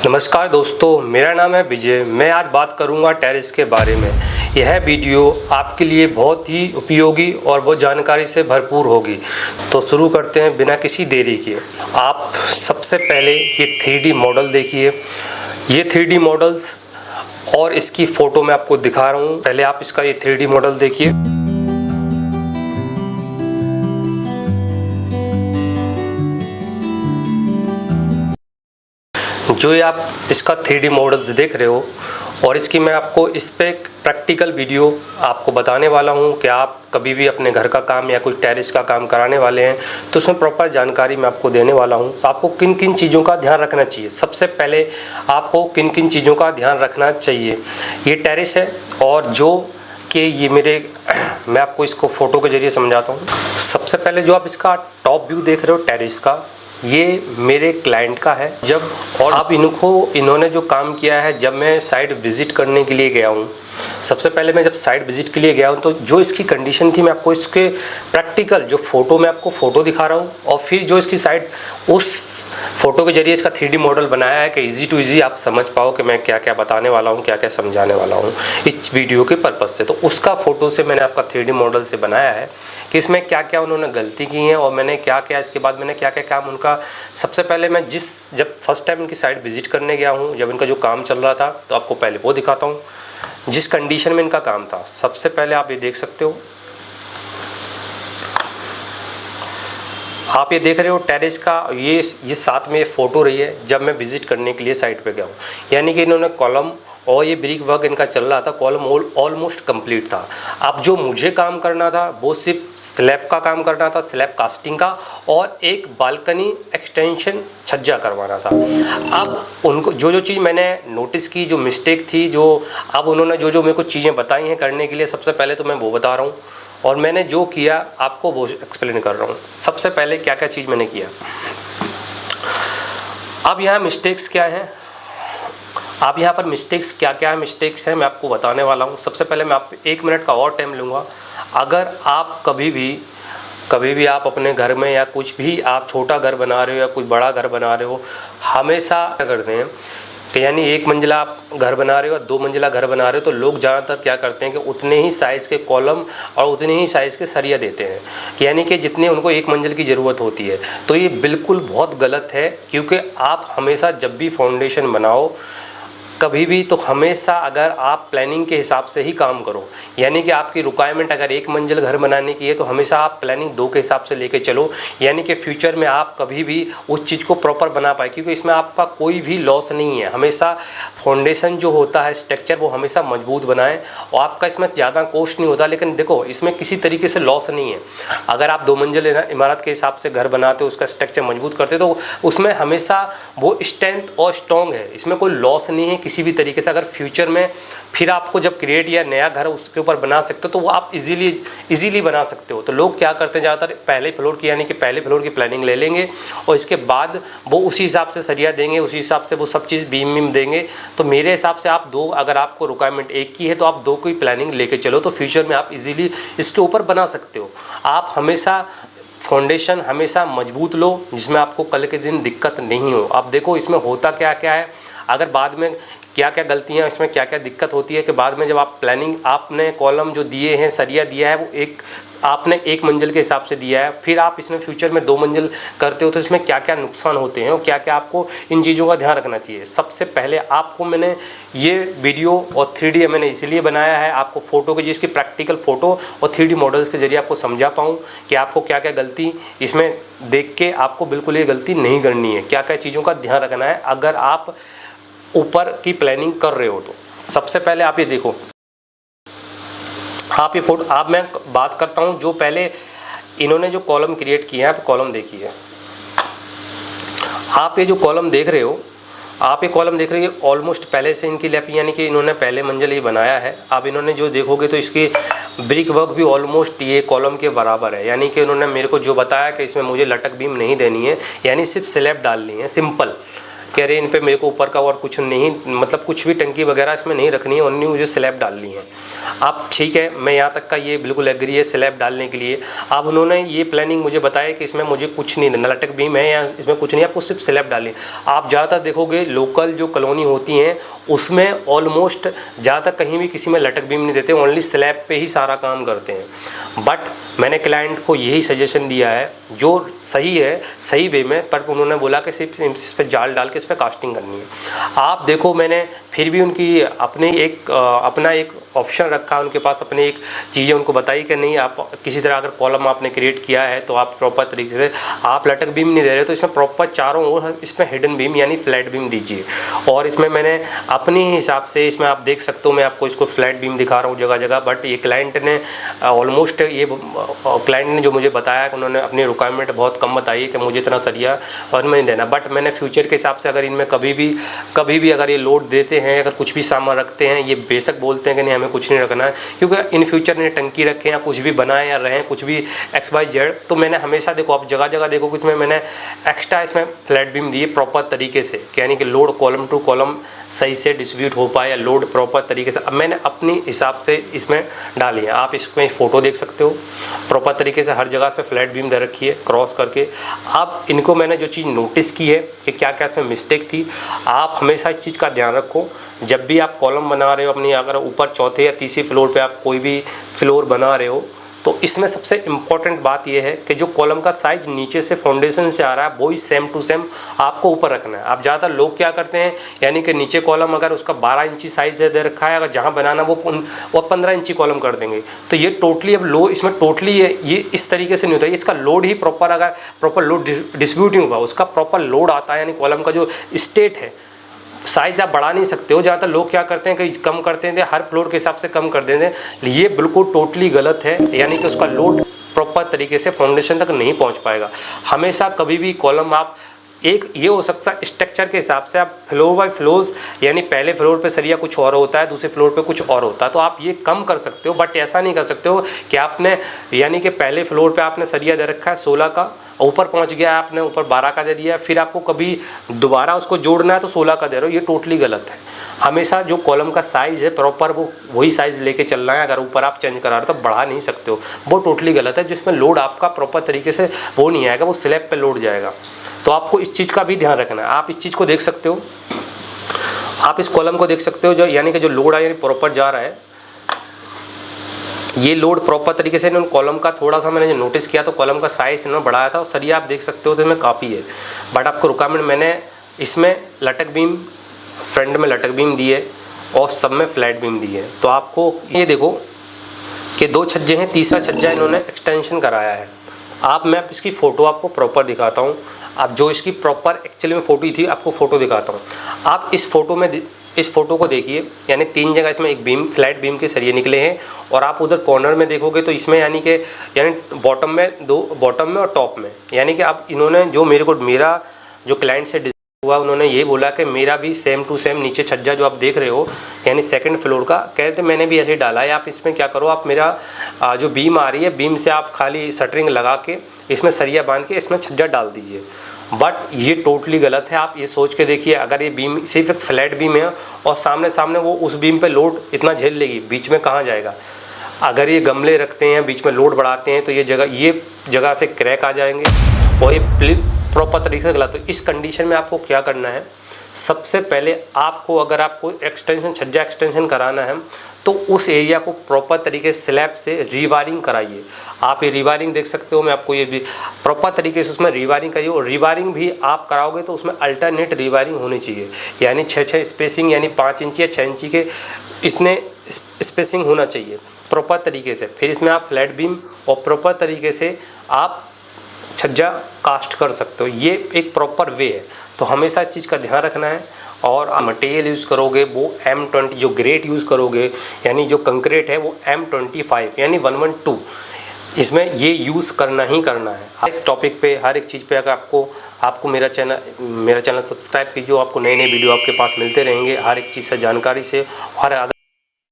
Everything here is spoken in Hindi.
नमस्कार दोस्तों, मेरा नाम है विजय। मैं आज बात करूंगा टेरेस के बारे में। यह वीडियो आपके लिए बहुत ही उपयोगी और बहुत जानकारी से भरपूर होगी। तो शुरू करते हैं बिना किसी देरी के। आप सबसे पहले ये 3D मॉडल देखिए। ये 3D मॉडल्स और इसकी फ़ोटो मैं आपको दिखा रहा हूँ। पहले आप इसका ये 3D मॉडल देखिए। जो ये आप इसका 3D मॉडल्स देख रहे हो और इसकी मैं आपको इस पे प्रैक्टिकल वीडियो आपको बताने वाला हूँ कि आप कभी भी अपने घर का काम या कुछ टेरेस का काम कराने वाले हैं तो उसमें प्रॉपर जानकारी मैं आपको देने वाला हूँ। आपको किन किन चीज़ों का ध्यान रखना चाहिए। सबसे पहले आपको किन किन चीज़ों का ध्यान रखना चाहिए। ये टेरेस है और जो कि ये मैं आपको इसको फ़ोटो के ज़रिए समझाता हूँ। सबसे पहले जो आप इसका टॉप व्यू देख रहे हो टेरेस का, ये मेरे क्लाइंट का है। और अब इन्होंने जो काम किया है, जब मैं साइट विज़िट करने के लिए गया हूँ, सबसे पहले मैं जब साइट विज़िट के लिए गया हूँ तो जो इसकी कंडीशन थी, मैं आपको इसके प्रैक्टिकल जो फ़ोटो मैं आपको फ़ोटो दिखा रहा हूँ और फिर जो इसकी साइट उस फ़ोटो के ज़रिए इसका 3D मॉडल बनाया है कि इजी टू इजी आप समझ पाओ कि मैं क्या क्या बताने वाला हूँ, क्या क्या समझाने वाला हूँ इस वीडियो के पर्पज़ से। तो उसका फ़ोटो से मैंने आपका 3D मॉडल से बनाया है कि इसमें क्या क्या उन्होंने गलती की है और मैंने क्या क्या इसके बाद मैंने क्या क्या काम उनका। सबसे पहले मैं जब फर्स्ट टाइम इनकी साइट विज़िट करने गया हूँ, जब इनका जो काम चल रहा था, तो आपको पहले वो दिखाता हूँ जिस कंडीशन में इनका काम था। सबसे पहले आप ये देख सकते हो, आप ये देख रहे हो टेरेस का ये साथ में ये फ़ोटो रही है जब मैं विज़िट करने के लिए साइट पे गया हूँ। यानी कि इन्होंने कॉलम और ये ब्रिक वर्क इनका चल रहा था, कॉलम ऑलमोस्ट कंप्लीट था। अब जो मुझे काम करना था वो सिर्फ स्लैब का काम करना था, स्लैब कास्टिंग का, और एक बालकनी एक्सटेंशन छज्जा करवाना था। अब उनको जो चीज़ मैंने नोटिस की, जो मिस्टेक थी, जो अब उन्होंने जो मेरे को चीज़ें बताई हैं करने के लिए, सबसे पहले तो मैं वो बता रहा हूँ और मैंने जो किया आपको वो एक्सप्लेन कर रहा हूँ। सबसे पहले क्या क्या चीज़ मैंने किया। अब यहाँ मिस्टेक्स क्या हैं, आप यहाँ पर मिस्टेक्स क्या मिस्टेक्स हैं मैं आपको बताने वाला हूँ। सबसे पहले मैं आपको 1 मिनट का और टाइम लूँगा। अगर आप कभी भी आप अपने घर में या कुछ भी आप छोटा घर बना रहे हो या कुछ बड़ा घर बना रहे हो, हमेशा क्या करते हैं कि यानी 1 मंजिला आप घर बना रहे हो और 2 मंजिला घर बना रहे हो, तो लोग ज़्यादातर क्या करते हैं कि उतने ही साइज़ के कॉलम और उतने ही साइज़ के सरिया देते हैं, यानी कि जितने उनको 1 मंजिल की ज़रूरत होती है। तो ये बिल्कुल बहुत गलत है, क्योंकि आप हमेशा जब भी फाउंडेशन बनाओ कभी भी, तो हमेशा अगर आप प्लानिंग के हिसाब से ही काम करो। यानी कि आपकी रिक्वायरमेंट अगर 1 मंजिल घर बनाने की है तो हमेशा आप प्लानिंग 2 के हिसाब से लेके चलो, यानी कि फ्यूचर में आप कभी भी उस चीज़ को प्रॉपर बना पाए, क्योंकि इसमें आपका कोई भी लॉस नहीं है। हमेशा फाउंडेशन जो होता है स्ट्रक्चर, वो हमेशा मजबूत बनाएं और आपका इसमें ज़्यादा कॉस्ट नहीं होता। लेकिन देखो, इसमें किसी तरीके से लॉस नहीं है। अगर आप 2 मंजिल इमारत के हिसाब से घर बनाते हो, उसका स्ट्रक्चर मजबूत करते, तो उसमें हमेशा वो स्ट्रेंथ और स्ट्रॉन्ग है, इसमें कोई लॉस नहीं है किसी भी तरीके से। अगर फ्यूचर में फिर आपको जब क्रिएट या नया घर उसके ऊपर बना सकते हो, तो वो आप इजीली बना सकते हो। तो लोग क्या करते हैं, ज़्यादातर पहले फ्लोर की, यानी कि पहले फ्लोर की प्लानिंग ले लेंगे और इसके बाद वो उसी हिसाब से सरिया देंगे, उसी हिसाब से वो सब चीज़ बीम देंगे। तो मेरे हिसाब से आप 2, अगर आपको रिक्वायरमेंट 1 की है तो आप 2 की प्लानिंग लेके चलो, तो फ्यूचर में आप इजीली इसके ऊपर बना सकते हो। आप हमेशा फाउंडेशन हमेशा मजबूत लो, जिसमें आपको कल के दिन दिक्कत नहीं हो। आप देखो इसमें होता क्या क्या है, अगर बाद में क्या क्या गलतियां, इसमें क्या क्या दिक्कत होती है कि बाद में जब आप प्लानिंग, आपने कॉलम जो दिए हैं, सरिया दिया है, वो आपने 1 मंजिल के हिसाब से दिया है, फिर आप इसमें फ्यूचर में 2 मंजिल करते हो, तो इसमें क्या क्या नुकसान होते हैं और क्या क्या आपको इन चीज़ों का ध्यान रखना चाहिए। सबसे पहले आपको मैंने ये वीडियो और 3D मैंने इसीलिए बनाया है, आपको फ़ोटो की, जिसकी प्रैक्टिकल फ़ोटो और 3D मॉडल्स के ज़रिए आपको समझा पाऊँ कि आपको क्या क्या गलती इसमें देख के आपको बिल्कुल ये गलती नहीं करनी है, क्या क्या चीज़ों का ध्यान रखना है अगर आप ऊपर की प्लानिंग कर रहे हो। तो सबसे पहले आप ये देखो, आप ये फोटो, आप मैं बात करता हूँ जो पहले इन्होंने जो कॉलम क्रिएट किया है, आप कॉलम देखिए। आप ये जो कॉलम देख रहे हो, आप ये कॉलम देख रहे हो, ऑलमोस्ट पहले से इनकी लैप, यानी कि इन्होंने पहले मंजिल ही बनाया है। अब इन्होंने जो देखोगे तो इसकी ब्रिक वर्क भी ऑलमोस्ट ये कॉलम के बराबर है, यानी कि इन्होंने मेरे को जो बताया कि इसमें मुझे लटक बीम नहीं देनी है, यानी सिर्फ स्लैब डालनी है, सिंपल। कह रहे इन पे मेरे को ऊपर का और कुछ नहीं, मतलब कुछ भी टंकी वगैरह इसमें नहीं रखनी है, ओनली मुझे स्लैब डालनी है। अब ठीक है, मैं यहाँ तक का ये बिल्कुल एग्री है स्लैब डालने के लिए। अब उन्होंने ये प्लानिंग मुझे बताया कि इसमें मुझे कुछ नहीं देना, लटक बीम है या इसमें कुछ नहीं, आपको सिर्फ स्लैब डालनी। आप ज़्यादातर देखोगे लोकल जो कॉलोनी होती हैं उसमें ऑलमोस्ट ज़्यादातर कहीं भी किसी में लटक बीम नहीं देते, ओनली स्लैब पे ही सारा काम करते हैं। बट मैंने क्लाइंट को यही सजेशन दिया है जो सही है, सही वे में, पर उन्होंने बोला कि सिर्फ इस पर जाल डाल के इस पर कास्टिंग करनी है। आप देखो, मैंने फिर भी उनकी अपना एक ऑप्शन रखा उनके पास, अपनी एक चीज़ें उनको बताई कि नहीं, आप किसी तरह अगर कॉलम आपने क्रिएट किया है तो आप प्रॉपर तरीके से, आप लटक बीम नहीं दे रहे तो इसमें प्रॉपर चारों ओर इसमें हिडन बीम यानी फ्लैट बीम दीजिए। और इसमें मैंने अपने हिसाब से, इसमें आप देख सकते हो, मैं आपको इसको फ्लैट बीम दिखा रहा हूँ जगह जगह, बट ये क्लाइंट ने ऑलमोस्ट क्लाइंट ने जो मुझे बताया कि उन्होंने अपनी रिक्वायरमेंट बहुत कम बताई कि मुझे इतना सरिया और नहीं देना। बट मैंने फ्यूचर के हिसाब से अगर इनमें कभी भी अगर ये लोड देते हैं, अगर कुछ भी सामान रखते हैं, ये बेशक बोलते हैं कि नहीं हमें कुछ नहीं रखना है, क्योंकि इन फ्यूचर ने टंकी रखें या कुछ भी बनाए या रहें, कुछ भी XYZ, तो मैंने हमेशा देखो, आप जगह जगह देखो कि इसमें मैंने एक्स्ट्रा इसमें फ्लैट बीम दिए प्रॉपर तरीके से, यानी कि लोड कॉलम टू कॉलम सही से डिस्ट्रीब्यूट हो पाए या लोड प्रॉपर तरीके से। अब मैंने अपनी हिसाब से इसमें डाली है, आप इसमें फ़ोटो देख सकते हो, प्रॉपर तरीके से हर जगह से फ्लैट बीम दे रखी है क्रॉस करके। अब इनको मैंने जो चीज़ नोटिस की है कि क्या क्या इसमें मिस्टेक थी, आप हमेशा इस चीज़ का ध्यान रखो जब भी आप कॉलम बना रहे हो अपनी, अगर ऊपर चौथे या तीसरे फ्लोर पे आप कोई भी फ्लोर बना रहे हो, तो इसमें सबसे इम्पॉर्टेंट बात यह है कि जो कॉलम का साइज़ नीचे से फाउंडेशन से आ रहा है वही सेम टू सेम आपको ऊपर रखना है। आप ज़्यादातर लोग क्या करते हैं, यानी कि नीचे कॉलम अगर उसका 12 इंची साइज़ दे रखा है, अगर जहाँ बनाना वो 15 इंची कॉलम कर देंगे, तो ये टोटली अब लो, इसमें टोटली ये इस तरीके से नहीं होता है। इसका लोड ही प्रॉपर, अगर प्रॉपर लोड डिस्ट्रीब्यूट नहीं होगा, उसका प्रॉपर लोड आता है, यानी कॉलम का जो स्टेट है, साइज़ आप बढ़ा नहीं सकते हो। ज़्यादातर लोग क्या करते हैं कि कम करते हैं, हर फ्लोर के हिसाब से कम कर देते हैं, ये बिल्कुल टोटली गलत है, यानी कि उसका लोड प्रॉपर तरीके से फाउंडेशन तक नहीं पहुंच पाएगा। हमेशा कभी भी कॉलम आप एक ये हो सकता है स्ट्रक्चर के हिसाब से, आप फ्लोर बाय फ्लोर्स, यानी पहले फ्लोर पे सरिया कुछ और होता है, दूसरे फ्लोर पे कुछ और होता है, तो आप ये कम कर सकते हो। बट ऐसा नहीं कर सकते हो कि आपने, यानी कि पहले फ्लोर पे आपने सरिया दे रखा है 16 का, ऊपर पहुंच गया आपने ऊपर 12 का दे दिया, फिर आपको कभी दोबारा उसको जोड़ना है तो 16 का दे रहे हो, ये टोटली गलत है। हमेशा जो कॉलम का साइज़ है प्रॉपर वो वही साइज़ लेके चलना है। अगर ऊपर आप चेंज करा रहे हो तो बढ़ा नहीं सकते हो, वो टोटली गलत है। जिसमें लोड आपका प्रॉपर तरीके से वो नहीं आएगा, वो स्लैब पे लोड जाएगा। तो आपको इस चीज़ का भी ध्यान रखना है। आप इस चीज़ को देख सकते हो, आप इस कॉलम को देख सकते हो, जो यानी कि जो लोड है यानी प्रॉपर जा रहा है, ये लोड प्रॉपर तरीके से इन्होंने कॉलम का थोड़ा सा मैंने जो नोटिस किया तो कॉलम का साइज़ इन्होंने बढ़ाया था, और सरिया आप देख सकते हो तो इसमें काफ़ी है। बट आपको रिक्वायरमेंट मैंने इसमें लटक बीम, फ्रंट में लटक बीम दी है और सब में फ्लैट बीम दी है। तो आपको ये देखो कि 2 छज्जे हैं, तीसरा छज्जा इन्होंने एक्सटेंशन कराया है। मैं इसकी फ़ोटो आपको प्रॉपर दिखाता हूँ। अब जो इसकी प्रॉपर एक्चुअली में फ़ोटो थी, आपको फ़ोटो दिखाता हूँ। आप इस फ़ोटो को देखिए, यानी 3 जगह इसमें एक बीम, फ्लैट बीम के सरिये निकले हैं, और आप उधर कॉर्नर में देखोगे तो इसमें यानी बॉटम में 2, बॉटम में और टॉप में, यानी कि अब इन्होंने जो मेरा जो क्लाइंट से हुआ, उन्होंने ये बोला कि मेरा भी सेम टू सेम नीचे छज्जा जो आप देख रहे हो, यानी सेकंड फ्लोर का, कह रहे थे मैंने भी ऐसे ही डाला है। आप इसमें क्या करो, आप मेरा जो बीम आ रही है, बीम से आप खाली शटरिंग लगा के इसमें सरिया बांध के इसमें छज्जा डाल दीजिए। बट ये टोटली गलत है। आप ये सोच के देखिए, अगर ये बीम सिर्फ एक फ्लैट बीम है और सामने वो उस बीम पे लोड इतना झेल लेगी, बीच में कहाँ जाएगा। अगर ये गमले रखते हैं, बीच में लोड बढ़ाते हैं, तो ये जगह से क्रैक आ जाएंगे और ये प्रॉपर तरीके से गलत। तो इस कंडीशन में आपको क्या करना है, सबसे पहले आपको, अगर आपको छज्जा एक्सटेंशन कराना है तो उस एरिया को प्रॉपर तरीके से स्लैब से रीवायरिंग कराइए। आप ये रीवायरिंग देख सकते हो, मैं आपको ये भी प्रॉपर तरीके से उसमें रीवायरिंग करिए। और रीवायरिंग भी आप कराओगे तो उसमें अल्टरनेट रीवायरिंग होनी चाहिए, यानी 6 स्पेसिंग, यानी 5 इंची या 6 इंची के इतने स्पेसिंग होना चाहिए प्रॉपर तरीके से। फिर इसमें आप फ्लैट बीम और प्रॉपर तरीके से आप छज्जा कास्ट कर सकते हो। ये एक प्रॉपर वे है। तो हमेशा इस चीज़ का ध्यान रखना है। और आप मटेरियल यूज़ करोगे वो M20, जो ग्रेट यूज़ करोगे, यानी जो कंक्रीट है वो M25 यानी 112, इसमें ये यूज़ करना ही करना है। हर एक टॉपिक पे, हर एक चीज़ पे अगर आपको मेरा चैनल सब्सक्राइब कीजिए, आपको नए वीडियो आपके पास मिलते रहेंगे, हर एक चीज़ से जानकारी से।